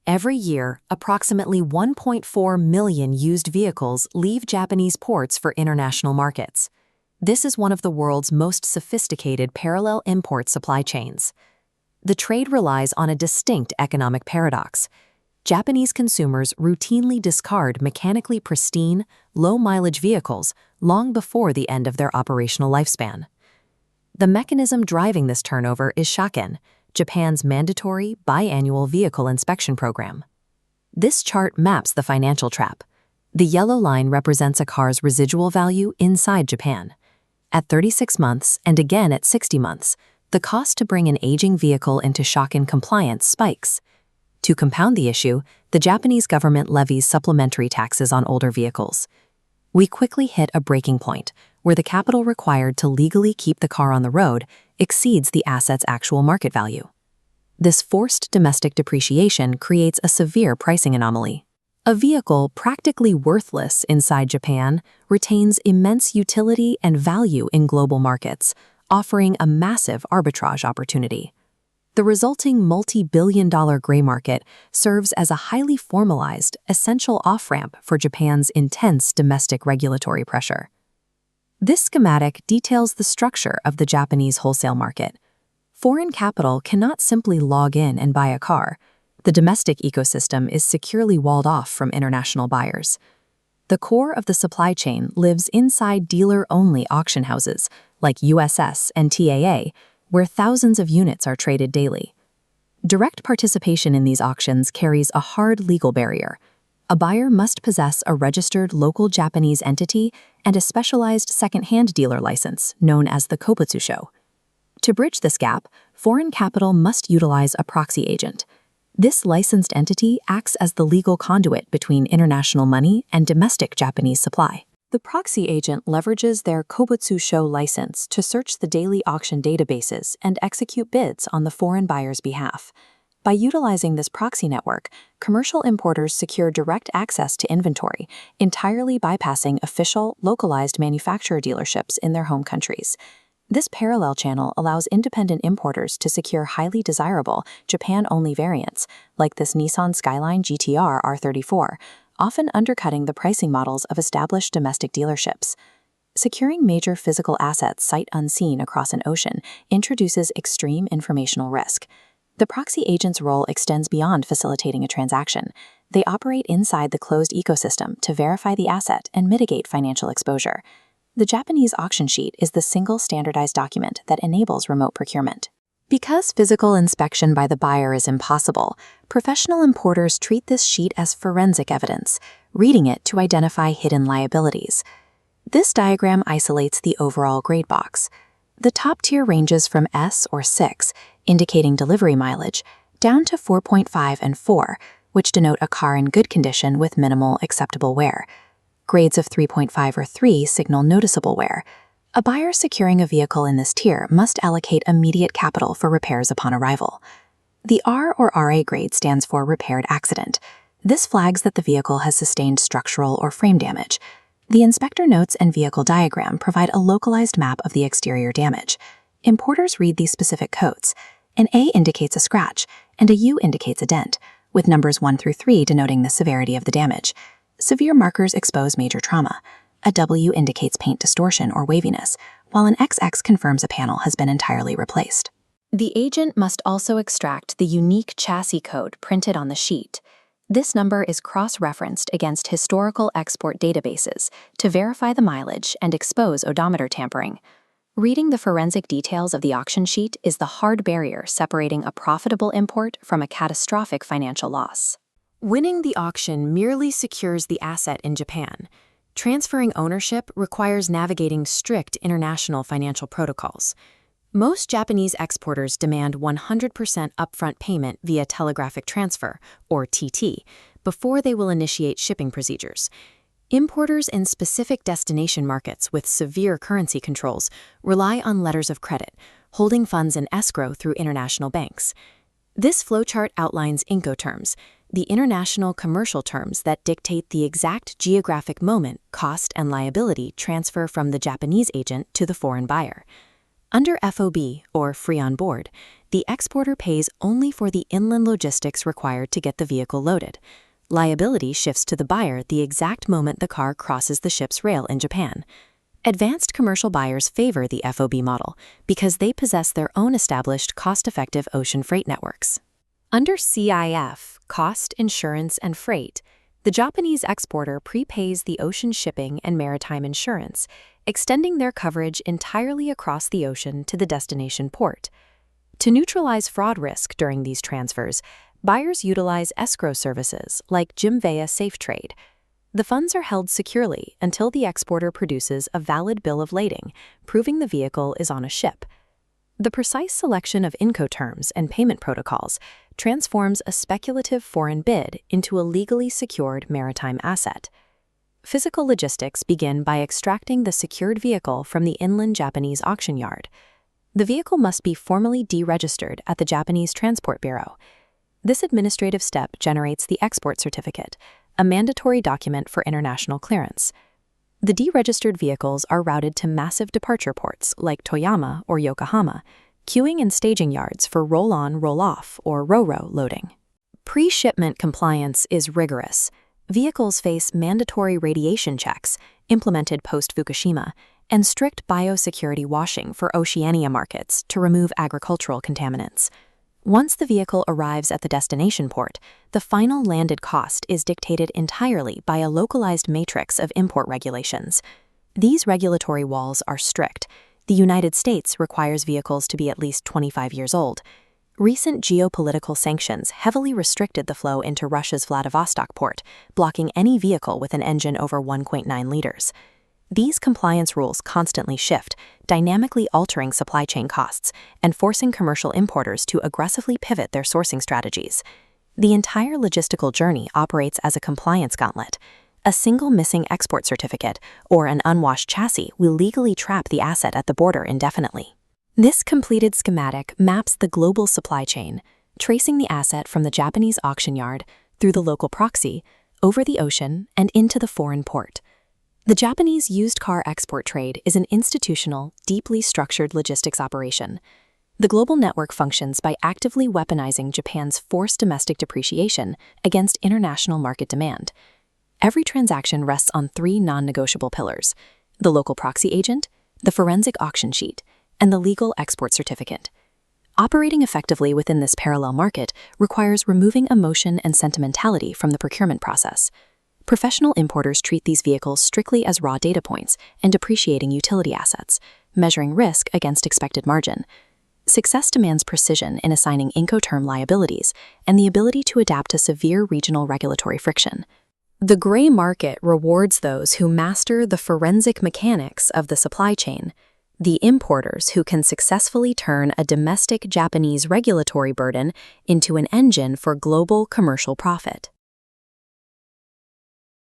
Every year, approximately 1.4 million used vehicles leave Japanese ports for international markets. This is one of the world's most sophisticated parallel import supply chains. The trade relies on a distinct economic paradox. Japanese consumers routinely discard mechanically pristine, low-mileage vehicles long before the end of their operational lifespan. The mechanism driving this turnover is Shaken, Japan's mandatory biannual vehicle inspection program. This chart maps the financial trap. The yellow line represents a car's residual value inside Japan. At 36 months and again at 60 months, the cost to bring an aging vehicle into Shaken compliance spikes. To compound the issue, the Japanese government levies supplementary taxes on older vehicles. We quickly hit a breaking point, where the capital required to legally keep the car on the road exceeds the asset's actual market value. This forced domestic depreciation creates a severe pricing anomaly. A vehicle practically worthless inside Japan retains immense utility and value in global markets, offering a massive arbitrage opportunity. The resulting multi-billion-dollar gray market serves as a highly formalized, essential off-ramp for Japan's intense domestic regulatory pressure. This schematic details the structure of the Japanese wholesale market. Foreign capital cannot simply log in and buy a car. The domestic ecosystem is securely walled off from international buyers. The core of the supply chain lives inside dealer-only auction houses like USS and TAA, where thousands of units are traded daily. Direct participation in these auctions carries a hard legal barrier. A buyer must possess a registered local Japanese entity and a specialized second-hand dealer license known as the Kobutsusho. To bridge this gap, foreign capital must utilize a proxy agent. This licensed entity acts as the legal conduit between international money and domestic Japanese supply. The proxy agent leverages their Kobutsusho license to search the daily auction databases and execute bids on the foreign buyer's behalf. By utilizing this proxy network, commercial importers secure direct access to inventory, entirely bypassing official, localized manufacturer dealerships in their home countries. This parallel channel allows independent importers to secure highly desirable, Japan-only variants, like this Nissan Skyline GTR R34, often undercutting the pricing models of established domestic dealerships. Securing major physical assets sight unseen across an ocean introduces extreme informational risk. The proxy agent's role extends beyond facilitating a transaction. They operate inside the closed ecosystem to verify the asset and mitigate financial exposure. The Japanese auction sheet is the single standardized document that enables remote procurement. Because physical inspection by the buyer is impossible, professional importers treat this sheet as forensic evidence, reading it to identify hidden liabilities. This diagram isolates the overall grade box. The top tier ranges from S or 6, indicating delivery mileage, down to 4.5 and 4, which denote a car in good condition with minimal acceptable wear. Grades of 3.5 or 3 signal noticeable wear. A buyer securing a vehicle in this tier must allocate immediate capital for repairs upon arrival. The R or RA grade stands for repaired accident. This flags that the vehicle has sustained structural or frame damage. The inspector notes and vehicle diagram provide a localized map of the exterior damage. Importers read these specific codes. An A indicates a scratch, and a U indicates a dent, with numbers 1 through 3 denoting the severity of the damage. Severe markers expose major trauma. A W indicates paint distortion or waviness, while an XX confirms a panel has been entirely replaced. The agent must also extract the unique chassis code printed on the sheet. This number is cross-referenced against historical export databases to verify the mileage and expose odometer tampering. Reading the forensic details of the auction sheet is the hard barrier separating a profitable import from a catastrophic financial loss. Winning the auction merely secures the asset in Japan. Transferring ownership requires navigating strict international financial protocols. Most Japanese exporters demand 100% upfront payment via telegraphic transfer, or TT, before they will initiate shipping procedures. Importers in specific destination markets with severe currency controls rely on letters of credit, holding funds in escrow through international banks. This flowchart outlines Incoterms, the international commercial terms that dictate the exact geographic moment, cost, and liability transfer from the Japanese agent to the foreign buyer. Under FOB, or free on board, the exporter pays only for the inland logistics required to get the vehicle loaded. Liability shifts to the buyer the exact moment the car crosses the ship's rail in Japan. Advanced commercial buyers favor the FOB model because they possess their own established cost-effective ocean freight networks. Under CIF, cost, insurance, and freight, the Japanese exporter prepays the ocean shipping and maritime insurance, extending their coverage entirely across the ocean to the destination port. To neutralize fraud risk during these transfers, buyers utilize escrow services like Jimvea Safe Trade. The funds are held securely until the exporter produces a valid bill of lading, proving the vehicle is on a ship. The precise selection of Incoterms and payment protocols transforms a speculative foreign bid into a legally secured maritime asset. Physical logistics begin by extracting the secured vehicle from the inland Japanese auction yard. The vehicle must be formally deregistered at the Japanese Transport Bureau. This administrative step generates the export certificate, a mandatory document for international clearance. The deregistered vehicles are routed to massive departure ports like Toyama or Yokohama, queuing in staging yards for roll-on, roll-off, or ro-ro loading. Pre-shipment compliance is rigorous. Vehicles face mandatory radiation checks, implemented post-Fukushima, and strict biosecurity washing for Oceania markets to remove agricultural contaminants. Once the vehicle arrives at the destination port, the final landed cost is dictated entirely by a localized matrix of import regulations. These regulatory walls are strict. The United States requires vehicles to be at least 25 years old. Recent geopolitical sanctions heavily restricted the flow into Russia's Vladivostok port, blocking any vehicle with an engine over 1.9 liters. These compliance rules constantly shift, dynamically altering supply chain costs and forcing commercial importers to aggressively pivot their sourcing strategies. The entire logistical journey operates as a compliance gauntlet. A single missing export certificate or an unwashed chassis will legally trap the asset at the border indefinitely. This completed schematic maps the global supply chain, tracing the asset from the Japanese auction yard through the local proxy, over the ocean, and into the foreign port. The Japanese used car export trade is an institutional, deeply structured logistics operation. The global network functions by actively weaponizing Japan's forced domestic depreciation against international market demand. Every transaction rests on three non-negotiable pillars: the local proxy agent, the forensic auction sheet, and the legal export certificate. Operating effectively within this parallel market requires removing emotion and sentimentality from the procurement process. Professional importers treat these vehicles strictly as raw data points and depreciating utility assets, measuring risk against expected margin. Success demands precision in assigning Incoterm liabilities and the ability to adapt to severe regional regulatory friction. The gray market rewards those who master the forensic mechanics of the supply chain, the importers who can successfully turn a domestic Japanese regulatory burden into an engine for global commercial profit.